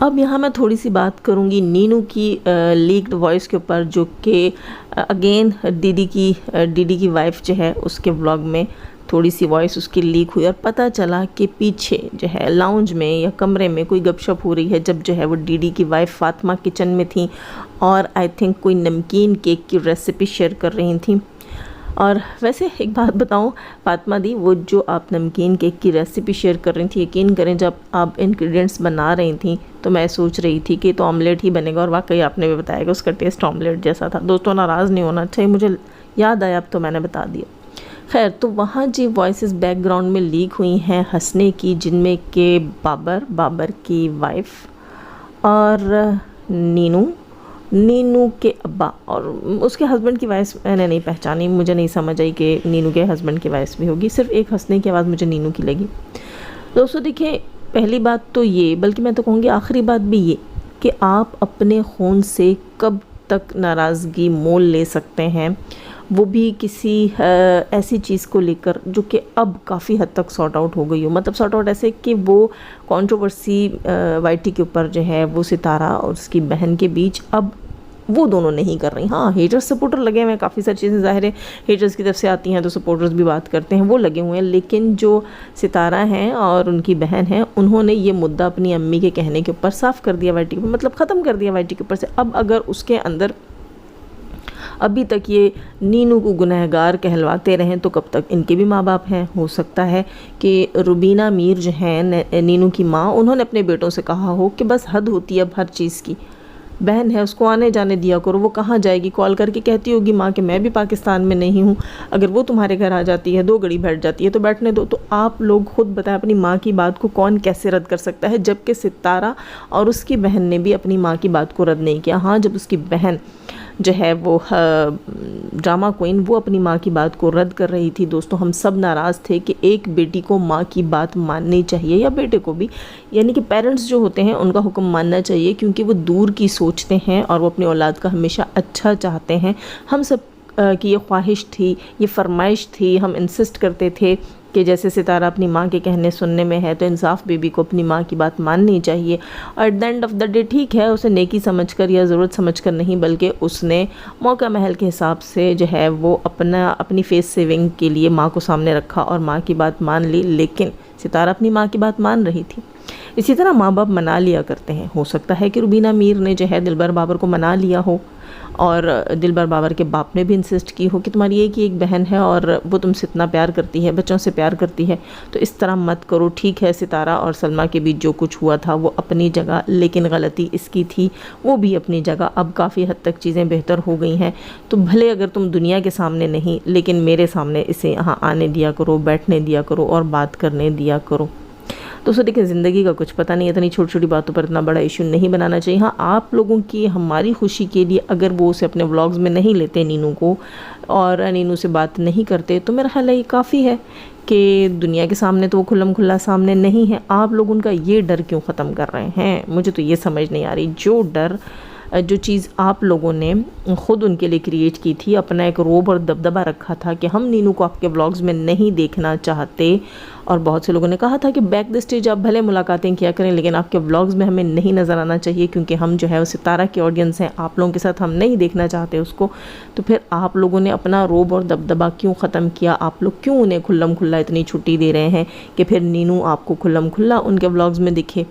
اب یہاں میں تھوڑی سی بات کروں گی نینو کی لیکڈ وائس کے اوپر، جو کہ اگین ڈی ڈی کی وائف جو ہے اس کے ولاگ میں تھوڑی سی وائس اس کی لیک ہوئی، اور پتہ چلا کہ پیچھے جو ہے لاؤنج میں یا کمرے میں کوئی گپ شپ ہو رہی ہے، جب جو ہے وہ ڈی کی وائف فاطمہ کچن میں تھیں اور آئی تھنک کوئی نمکین کیک کی ریسیپی شیئر کر رہی تھیں۔ اور ویسے ایک بات بتاؤں فاطمہ دی، وہ جو آپ نمکین کیک کی ریسیپی شیئر کر رہی تھیں، یقین کریں جب آپ انگریڈینٹس بنا رہی تھیں تو میں سوچ رہی تھی کہ تو آملیٹ ہی بنے گا، اور واقعی آپ نے بھی بتایا کہ اس کا ٹیسٹ آملیٹ جیسا تھا۔ دوستوں ناراض نہیں ہونا چاہیے، مجھے یاد آیا اب تو میں نے بتا دیا۔ خیر، تو وہاں جی وائسز بیک گراؤنڈ میں لیک ہوئی ہیں ہنسنے کی، جن میں کہ بابر کی وائف اور نینو کے ابا اور اس کے ہسبینڈ کی وائس میں نے نہیں پہچانی، مجھے نہیں سمجھ آئی کہ نینو کے ہسبینڈ کی وائس بھی ہوگی، صرف ایک ہنسنے کی آواز مجھے نینو کی لگی۔ دوستو دیکھیں، پہلی بات تو یہ، بلکہ میں تو کہوں گی آخری بات بھی یہ، کہ آپ اپنے خون سے کب تک ناراضگی مول لے سکتے ہیں، وہ بھی کسی ایسی چیز کو لے کر جو کہ اب کافی حد تک سارٹ آؤٹ ہو گئی ہو، مطلب سارٹ آؤٹ ایسے کہ وہ کنٹروورسی وائی ٹی کے اوپر جو ہے وہ ستارہ اور اس کی بہن کے بیچ اب وہ دونوں نہیں کر رہی۔ ہاں، ہیٹرز سپورٹر لگے ہوئے ہیں، کافی ساری چیزیں ظاہر ہے ہیٹرز کی طرف سے آتی ہیں تو سپورٹرز بھی بات کرتے ہیں، وہ لگے ہوئے ہیں، لیکن جو ستارہ ہیں اور ان کی بہن ہیں، انہوں نے یہ مدعا اپنی امی کے کہنے کے اوپر صاف کر دیا وائی ٹی کے اوپر، مطلب ختم کر دیا وائی ٹی کے اوپر سے۔ اب اگر اس کے اندر ابھی تک یہ نینو کو گنہگار کہلواتے رہیں تو کب تک؟ ان کے بھی ماں باپ ہیں، ہو سکتا ہے کہ روبینہ میر جو ہیں نینو کی ماں، انہوں نے اپنے بیٹوں سے کہا ہو کہ بس حد ہوتی ہے اب ہر چیز کی، بہن ہے اس کو آنے جانے دیا کرو، وہ کہاں جائے گی، کال کر کے کہتی ہوگی ماں کہ میں بھی پاکستان میں نہیں ہوں، اگر وہ تمہارے گھر آ جاتی ہے 2 گھڑی بیٹھ جاتی ہے تو بیٹھنے دو۔ تو آپ لوگ خود بتائیں، اپنی ماں کی بات کو کون کیسے رد کر سکتا ہے، جبکہ ستارہ اور اس کی بہن نے بھی اپنی ماں کی بات کو رد نہیں کیا۔ ہاں، جب اس کی بہن جو ہے وہ ڈرامہ کوئین، وہ اپنی ماں کی بات کو رد کر رہی تھی، دوستوں ہم سب ناراض تھے کہ ایک بیٹی کو ماں کی بات ماننی چاہیے، یا بیٹے کو بھی، یعنی کہ پیرنٹس جو ہوتے ہیں ان کا حکم ماننا چاہیے، کیونکہ وہ دور کی سوچتے ہیں اور وہ اپنی اولاد کا ہمیشہ اچھا چاہتے ہیں۔ ہم سب کی یہ خواہش تھی، یہ فرمائش تھی، ہم انسسٹ کرتے تھے کہ جیسے ستارہ اپنی ماں کے کہنے سننے میں ہے تو انصاف بیبی کو اپنی ماں کی بات ماننی چاہیے، اور at the end of the day ٹھیک ہے، اسے نیکی سمجھ کر یا ضرورت سمجھ کر نہیں، بلکہ اس نے موقع محل کے حساب سے جو ہے وہ اپنی فیس سیونگ کے لیے ماں کو سامنے رکھا اور ماں کی بات مان لی، لیکن ستارہ اپنی ماں کی بات مان رہی تھی۔ اسی طرح ماں باپ منا لیا کرتے ہیں، ہو سکتا ہے کہ روبینہ میر نے جو ہے دلبر بابر کو منا لیا ہو، اور دلبر بابر کے باپ نے بھی انسسٹ کی ہو کہ تمہاری ایک بہن ہے اور وہ تم سے اتنا پیار کرتی ہے، بچوں سے پیار کرتی ہے، تو اس طرح مت کرو۔ ٹھیک ہے، ستارہ اور سلمہ کے بیچ جو کچھ ہوا تھا وہ اپنی جگہ، لیکن غلطی اس کی تھی، وہ بھی اپنی جگہ۔ اب کافی حد تک چیزیں بہتر ہو گئی ہیں، تو بھلے اگر تم دنیا کے سامنے نہیں، لیکن میرے سامنے اسے یہاں آنے دیا کرو، بیٹھنے دیا کرو اور بات کرنے دیا کرو۔ دوستوں دیکھیں، زندگی کا کچھ پتہ نہیں، اتنی چھوٹی چھوٹی باتوں پر اتنا بڑا ایشو نہیں بنانا چاہیے۔ ہاں، آپ لوگوں کی ہماری خوشی کے لیے اگر وہ اسے اپنے ولاگز میں نہیں لیتے نینو کو، اور نینو سے بات نہیں کرتے، تو میرا خیال ہے یہ کافی ہے کہ دنیا کے سامنے تو وہ کھلم کھلا سامنے نہیں ہے۔ آپ لوگ ان کا یہ ڈر کیوں ختم کر رہے ہیں؟ مجھے تو یہ سمجھ نہیں آ رہی۔ جو چیز آپ لوگوں نے خود ان کے لیے کریٹ کی تھی، اپنا ایک روب اور دبدبہ رکھا تھا کہ ہم نینو کو آپ کے ولاگز میں نہیں دیکھنا چاہتے، اور بہت سے لوگوں نے کہا تھا کہ بیک دی اسٹیج آپ بھلے ملاقاتیں کیا کریں، لیکن آپ کے ولاگز میں ہمیں نہیں نظر آنا چاہیے، کیونکہ ہم جو ہے وہ ستارہ کے آڈینس ہیں، آپ لوگوں کے ساتھ ہم نہیں دیکھنا چاہتے اس کو۔ تو پھر آپ لوگوں نے اپنا روب اور دبدبہ کیوں ختم کیا؟ آپ لوگ کیوں انہیں کھلم کھلا اتنی چھٹی دے رہے ہیں کہ پھر نینو آپ کو کھلم کھلا ان کے ولاگز میں دکھے؟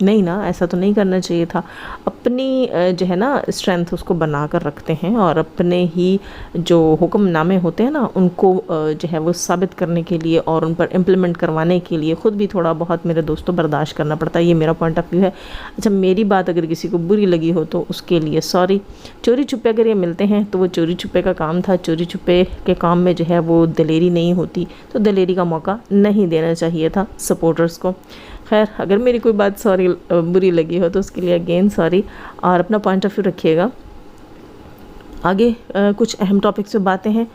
نہیں نا، ایسا تو نہیں کرنا چاہیے تھا۔ اپنی جو ہے نا اسٹرینتھ اس کو بنا کر رکھتے ہیں، اور اپنے ہی جو حکم نامے ہوتے ہیں نا ان کو جو ہے وہ ثابت کرنے کے لیے اور ان پر امپلیمنٹ کروانے کے لیے خود بھی تھوڑا بہت میرے دوستوں برداشت کرنا پڑتا ہے۔ یہ میرا پوائنٹ آف ویو ہے۔ اچھا، میری بات اگر کسی کو بری لگی ہو تو اس کے لیے سوری۔ چوری چھپے اگر یہ ملتے ہیں تو وہ چوری چھپے کا کام تھا، چوری چھپے کے کام میں جو ہے وہ دلیری نہیں ہوتی، تو دلیری کا موقع نہیں دینا چاہیے تھا سپورٹرز کو۔ خیر، اگر میری کوئی بات بری لگی ہو تو اس کے لیے اگین سوری، اور اپنا پوائنٹ آف ویو رکھیے گا۔ آگے کچھ اہم ٹاپکس پہ باتیں ہیں،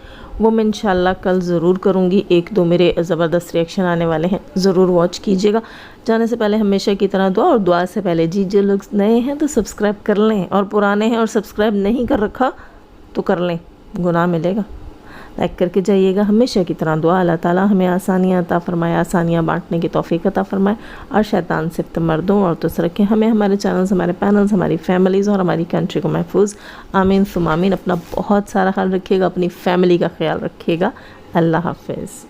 وہ میں انشاءاللہ کل ضرور کروں گی۔ 1-2 میرے زبردست ریئیکشن آنے والے ہیں، ضرور واچ کیجیے گا۔ جانے سے پہلے ہمیشہ کی طرح دعا، اور دعا سے پہلے جی جو لوگ نئے ہیں تو سبسکرائب کر لیں، اور پرانے ہیں اور سبسکرائب نہیں کر رکھا تو کر لیں، گناہ ملے گا۔ لائک کر کے جائیے گا. ہمیشہ کی طرح دعا اللہ تعالیٰ ہمیں آسانیاں عطا فرمائے, آسانیاں بانٹنے کی توفیق عطا فرمائے, اور شیطان سے مردوں عورتوں سے رکھیں ہمیں, ہمارے چینلز, ہمارے پینلز, ہماری فیملیز اور ہماری کنٹری کو محفوظ. آمین ثم آمین. اپنا بہت سارا خیال رکھیے گا, اپنی فیملی کا خیال رکھیے گا. اللہ حافظ.